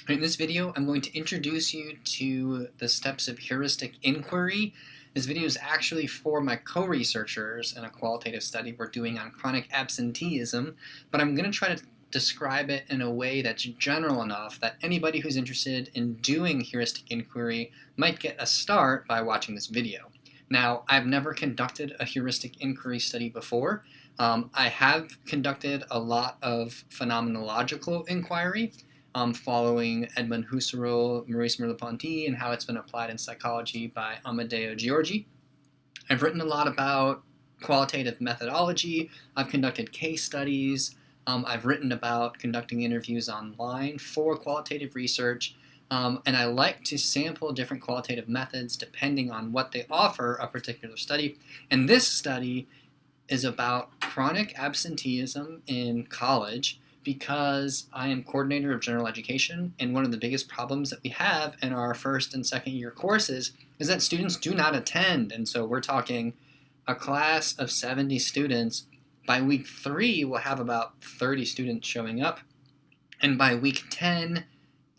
In this video, I'm going to introduce you to the steps of heuristic inquiry. This video is actually for my co-researchers in a qualitative study we're doing on chronic absenteeism, but I'm going to try to describe it in a way that's general enough that anybody who's interested in doing heuristic inquiry might get a start by watching this video. Now, I've never conducted a heuristic inquiry study before. I have conducted a lot of phenomenological inquiry, following Edmund Husserl, Maurice Merleau-Ponty, and how it's been applied in psychology by Amedeo Giorgi. I've written a lot about qualitative methodology. I've conducted case studies. I've written about conducting interviews online for qualitative research. And I like to sample different qualitative methods depending on what they offer a particular study. And this study is about chronic absenteeism in college, because I am coordinator of general education, and one of the biggest problems that we have in our first and second year courses is that students do not attend. And so we're talking a class of 70 students. By week 3, we'll have about 30 students showing up, and by week 10,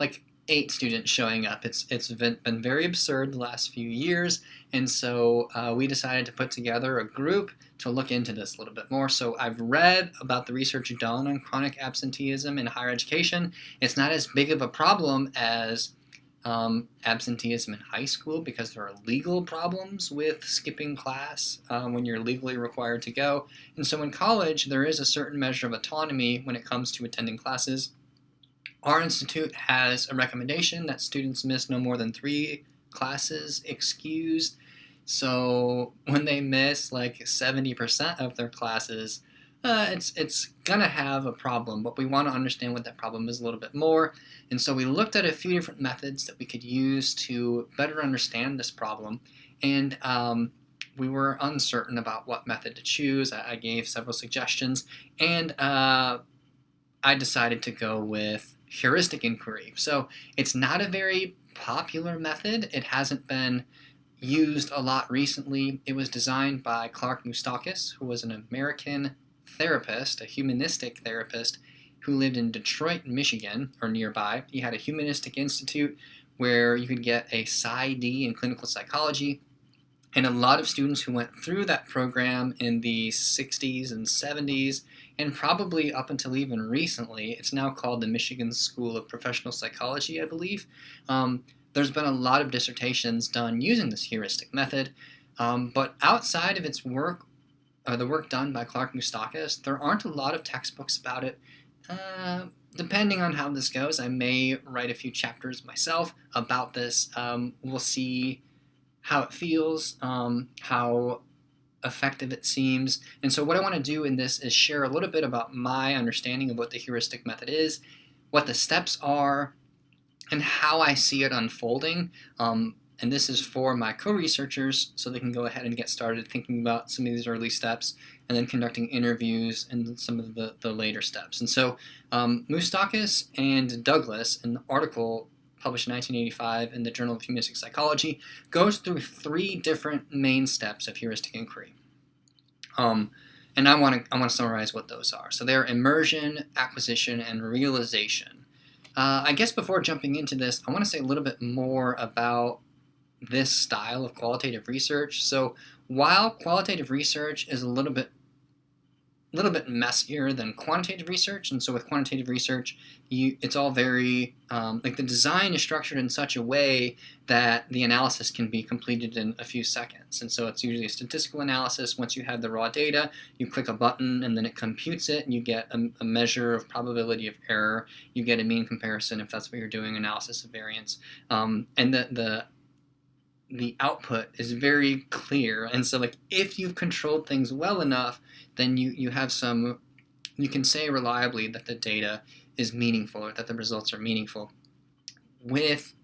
like 8 students showing up. It's been very absurd the last few years, and so we decided to put together a group to look into this a little bit more. So I've read about the research done on chronic absenteeism in higher education. It's not as big of a problem as absenteeism in high school, because there are legal problems with skipping class when you're legally required to go. And so in college, there is a certain measure of autonomy when it comes to attending classes. Our institute has a recommendation that students miss no more than 3 classes excused. So when they miss like 70% of their classes, it's gonna have a problem, but we want to understand what that problem is a little bit more. And so we looked at a few different methods that we could use to better understand this problem, and we were uncertain about what method to choose. I gave several suggestions, and I decided to go with heuristic inquiry. So it's not a very popular method. It hasn't been used a lot recently. It was designed by Clark Moustakis, who was an American therapist, a humanistic therapist, who lived in Detroit, Michigan, or nearby. He had a humanistic institute where you could get a PsyD in clinical psychology, and a lot of students who went through that program in the 60s and 70s, and probably up until even recently, it's now called the Michigan School of Professional Psychology, I believe. There's been a lot of dissertations done using this heuristic method, but outside of its work, the work done by Clark Moustakis, there aren't a lot of textbooks about it. Depending on how this goes, I may write a few chapters myself about this. We'll see how it feels, how effective it seems. And so what I want to do in this is share a little bit about my understanding of what the heuristic method is, what the steps are, and how I see it unfolding. And this is for my co-researchers, so they can go ahead and get started thinking about some of these early steps, and then conducting interviews and some of the later steps. And so Moustakis and Douglas, in the article published in 1985 in the Journal of Humanistic Psychology, goes through 3 different main steps of heuristic inquiry. And I want to summarize what those are. So they're immersion, acquisition, and realization. I guess before jumping into this, I want to say a little bit more about this style of qualitative research. So while qualitative research is a little bit messier than quantitative research, and so with quantitative research, it's all very, like the design is structured in such a way that the analysis can be completed in a few seconds. And so it's usually a statistical analysis. Once you have the raw data, you click a button and then it computes it, and you get a measure of probability of error. You get a mean comparison if that's what you're doing, analysis of variance. And the output is very clear. And so like if you've controlled things well enough, then you can say reliably that the data is meaningful, or that the results are meaningful. With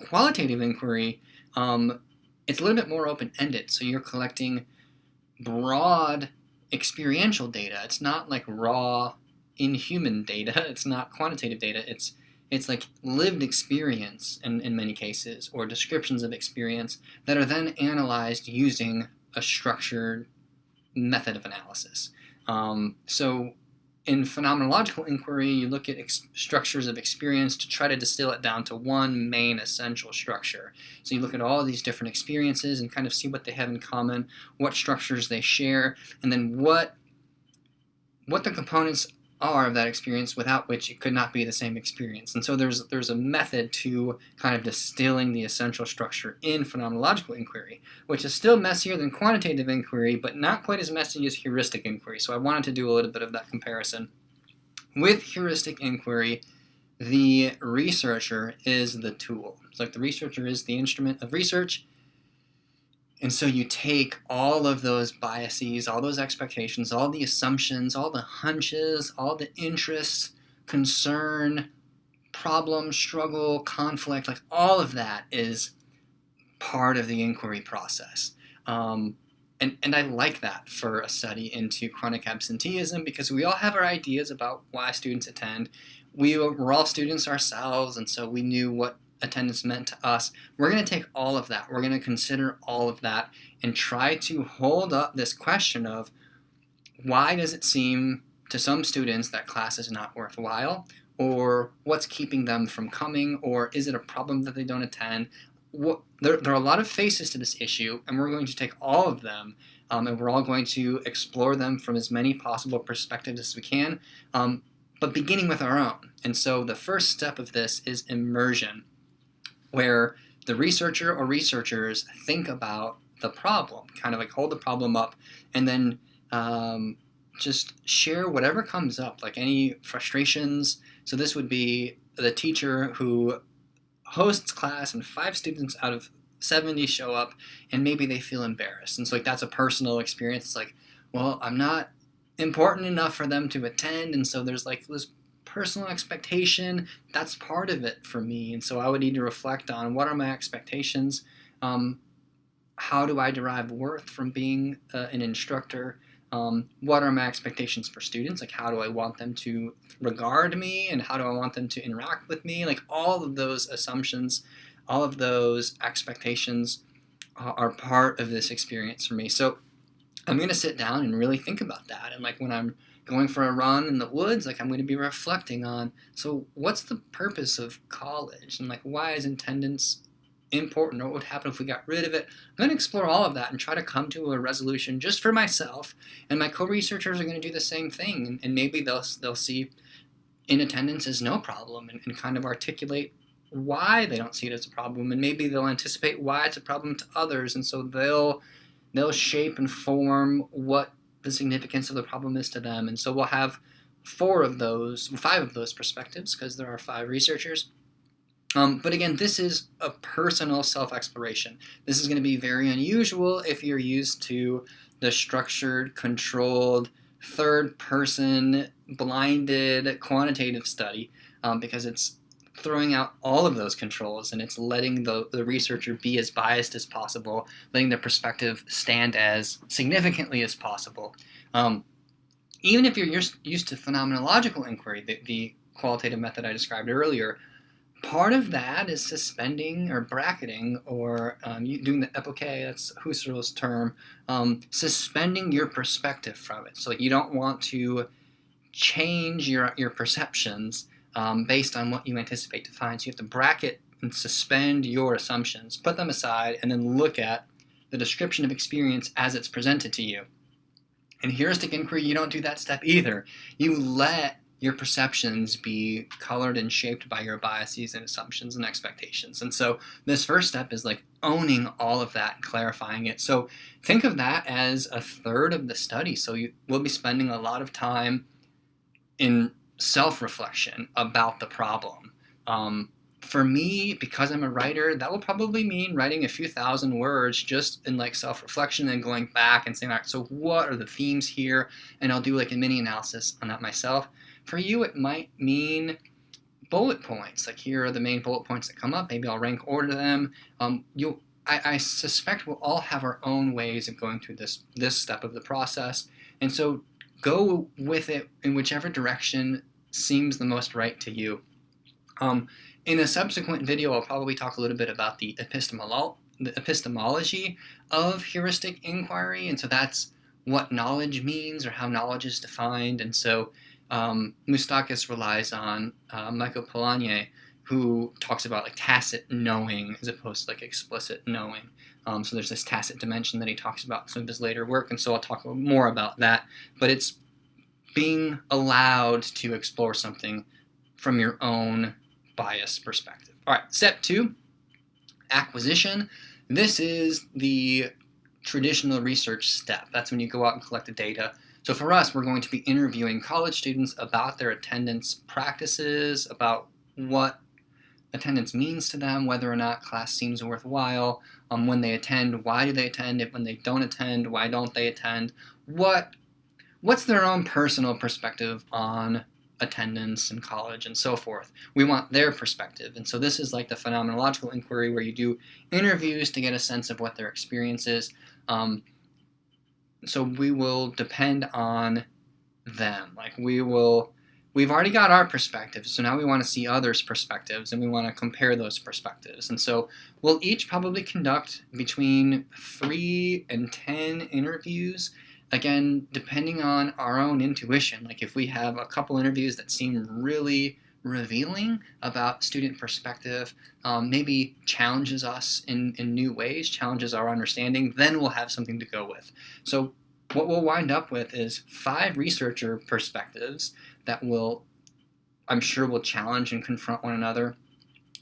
qualitative inquiry, it's a little bit more open-ended. So you're collecting broad experiential data. It's not like raw inhuman data. It's not quantitative data. It's like lived experience in many cases, or descriptions of experience that are then analyzed using a structured method of analysis. So In phenomenological inquiry, you look at structures of experience to try to distill it down to one main essential structure. So you look at all these different experiences and kind of see what they have in common, what structures they share, and then what the components are of that experience without which it could not be the same experience. And so there's a method to kind of distilling the essential structure in phenomenological inquiry, which is still messier than quantitative inquiry, but not quite as messy as heuristic inquiry. So I wanted to do a little bit of that comparison. With heuristic inquiry, the researcher is the tool. It's like the researcher is the instrument of research. And so you take all of those biases, all those expectations, all the assumptions, all the hunches, all the interests, concern, problem, struggle, conflict, like all of that is part of the inquiry process. And I like that for a study into chronic absenteeism, because we all have our ideas about why students attend. We're all students ourselves, and so we knew what attendance meant to us. We're going to take all of that. We're going to consider all of that and try to hold up this question of why does it seem to some students that class is not worthwhile, or what's keeping them from coming, or is it a problem that they don't attend? There are a lot of faces to this issue, and we're going to take all of them, and we're all going to explore them from as many possible perspectives as we can, but beginning with our own. And so the first step of this is immersion, where the researcher or researchers think about the problem, kind of like hold the problem up, and then just share whatever comes up, like any frustrations. So this would be the teacher who hosts class and 5 students out of 70 show up, and maybe they feel embarrassed. And so like that's a personal experience. It's like, well, I'm not important enough for them to attend, and so there's like this personal expectation. That's part of it for me. And so I would need to reflect on what are my expectations, how do I derive worth from being an instructor, what are my expectations for students, like how do I want them to regard me, and how do I want them to interact with me. Like all of those assumptions, all of those expectations are part of this experience for me. So I'm going to sit down and really think about that. And like when I'm going for a run in the woods, like I'm going to be reflecting on, so what's the purpose of college, and like why is attendance important, or what would happen if we got rid of it? I'm going to explore all of that and try to come to a resolution just for myself, and my co-researchers are going to do the same thing, and maybe they'll see in attendance as no problem, and kind of articulate why they don't see it as a problem, and maybe they'll anticipate why it's a problem to others, and so they'll shape and form what the significance of the problem is to them. And so we'll have 5 of those perspectives, because there are 5 researchers. But again, this is a personal self-exploration. This is going to be very unusual if you're used to the structured, controlled, third-person, blinded, quantitative study, because it's throwing out all of those controls, and it's letting the researcher be as biased as possible, letting their perspective stand as significantly as possible. Even if you're used to phenomenological inquiry, the qualitative method I described earlier, part of that is suspending or bracketing, or doing the epoche, that's Husserl's term, suspending your perspective from it. So like, you don't want to change your perceptions based on what you anticipate to find. So you have to bracket and suspend your assumptions, put them aside, and then look at the description of experience as it's presented to you. In heuristic inquiry, you don't do that step either. You let your perceptions be colored and shaped by your biases and assumptions and expectations. And so this first step is like owning all of that and clarifying it. So think of that as a third of the study. So we'll be spending a lot of time in self-reflection about the problem. For me, because I'm a writer, that will probably mean writing a few thousand words just in like self-reflection and going back and saying, all right, so what are the themes here? And I'll do like a mini analysis on that myself. For you, it might mean bullet points. Like, here are the main bullet points that come up. Maybe I'll rank order them. I suspect we'll all have our own ways of going through this step of the process. And so go with it in whichever direction seems the most right to you. In a subsequent video, I'll probably talk a little bit about the epistemology of heuristic inquiry, and so that's what knowledge means, or how knowledge is defined. And so Moustakis relies on Michael Polanyi, who talks about like tacit knowing as opposed to like explicit knowing. So there's this tacit dimension that he talks about in some of his later work, and so I'll talk more about that. But it's being allowed to explore something from your own biased perspective. All right, step 2, acquisition. This is the traditional research step. That's when you go out and collect the data. So for us, we're going to be interviewing college students about their attendance practices, about what attendance means to them, whether or not class seems worthwhile, when they attend, why do they attend, when they don't attend, why don't they attend, what's their own personal perspective on attendance in college and so forth. We want their perspective. And so this is like the phenomenological inquiry where you do interviews to get a sense of what their experience is. So we will depend on them. Like we've already got our perspectives, so now we want to see others' perspectives and we want to compare those perspectives. And so we'll each probably conduct between 3 and 10 interviews, again, depending on our own intuition. Like if we have a couple interviews that seem really revealing about student perspective, maybe challenges us in new ways, challenges our understanding, then we'll have something to go with. So what we'll wind up with is 5 researcher perspectives that I'm sure will challenge and confront one another,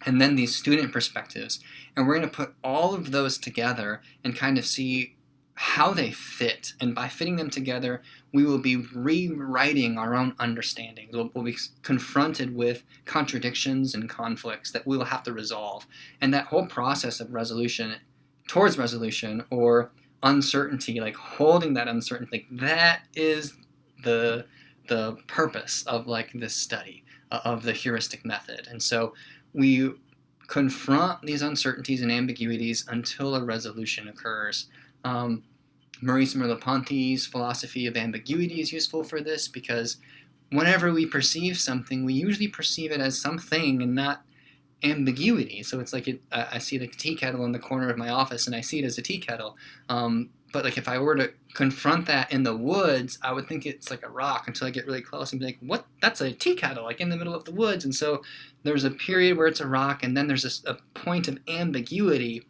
and then these student perspectives. And we're going to put all of those together and kind of see how they fit. And by fitting them together, we will be rewriting our own understanding. We'll be confronted with contradictions and conflicts that we will have to resolve. And that whole process of resolution towards resolution, or uncertainty, like holding that uncertainty, like that is the purpose of like this study of the heuristic method. And so we confront these uncertainties and ambiguities until a resolution occurs. Maurice Merleau-Ponty's philosophy of ambiguity is useful for this, because whenever we perceive something, we usually perceive it as something and not ambiguity. So it's like I see the tea kettle in the corner of my office and I see it as a tea kettle. But like if I were to confront that in the woods, I would think it's like a rock until I get really close and be like, what? That's a tea kettle, like in the middle of the woods. And so there's a period where it's a rock, and then there's a point of ambiguity,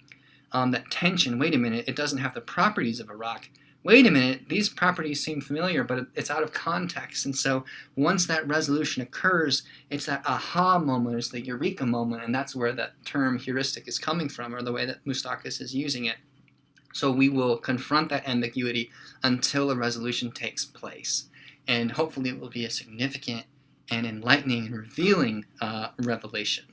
that tension. Wait a minute, it doesn't have the properties of a rock. Wait a minute, these properties seem familiar, but it's out of context. And so once that resolution occurs, it's that aha moment, it's the eureka moment, and that's where that term heuristic is coming from, or the way that Moustakis is using it. So we will confront that ambiguity until a resolution takes place. And hopefully it will be a significant and enlightening and revealing revelation.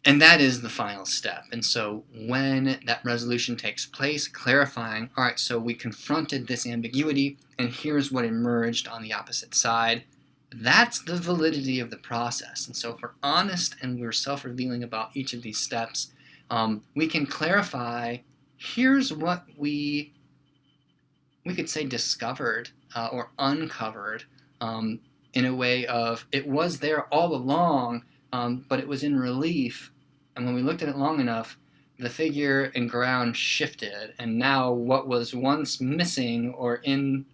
And that is the final step. And so when that resolution takes place, clarifying, all right, so we confronted this ambiguity, and here's what emerged on the opposite side. That's the validity of the process. And so if we're honest and we're self-revealing about each of these steps, we can clarify, here's what we could say discovered or uncovered, in a way of it was there all along, but it was in relief, and when we looked at it long enough, the figure and ground shifted, and now what was once missing or in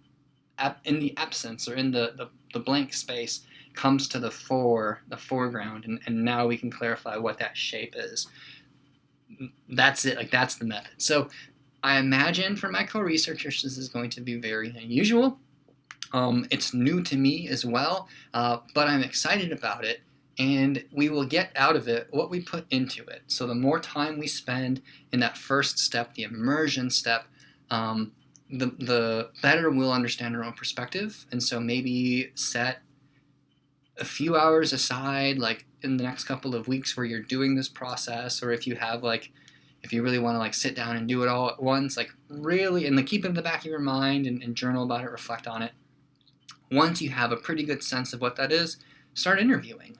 the absence or in the blank space comes to the foreground, and now we can clarify what that shape is. That's it, like that's the method. So I imagine for my co-researchers this is going to be very unusual. It's new to me as well, but I'm excited about it. And we will get out of it what we put into it. So the more time we spend in that first step, the immersion step, the better we'll understand our own perspective. And so maybe set a few hours aside, like in the next couple of weeks where you're doing this process, or if you really want to like sit down and do it all at once, like really, and like keep it in the back of your mind and journal about it, reflect on it. Once you have a pretty good sense of what that is, start interviewing,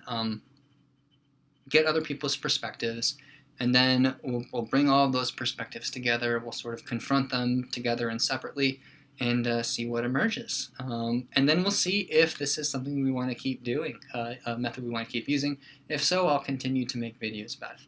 get other people's perspectives, and then we'll bring all of those perspectives together. We'll sort of confront them together and separately, and see what emerges. And then we'll see if this is something we want to keep doing, a method we want to keep using. If so, I'll continue to make videos about it.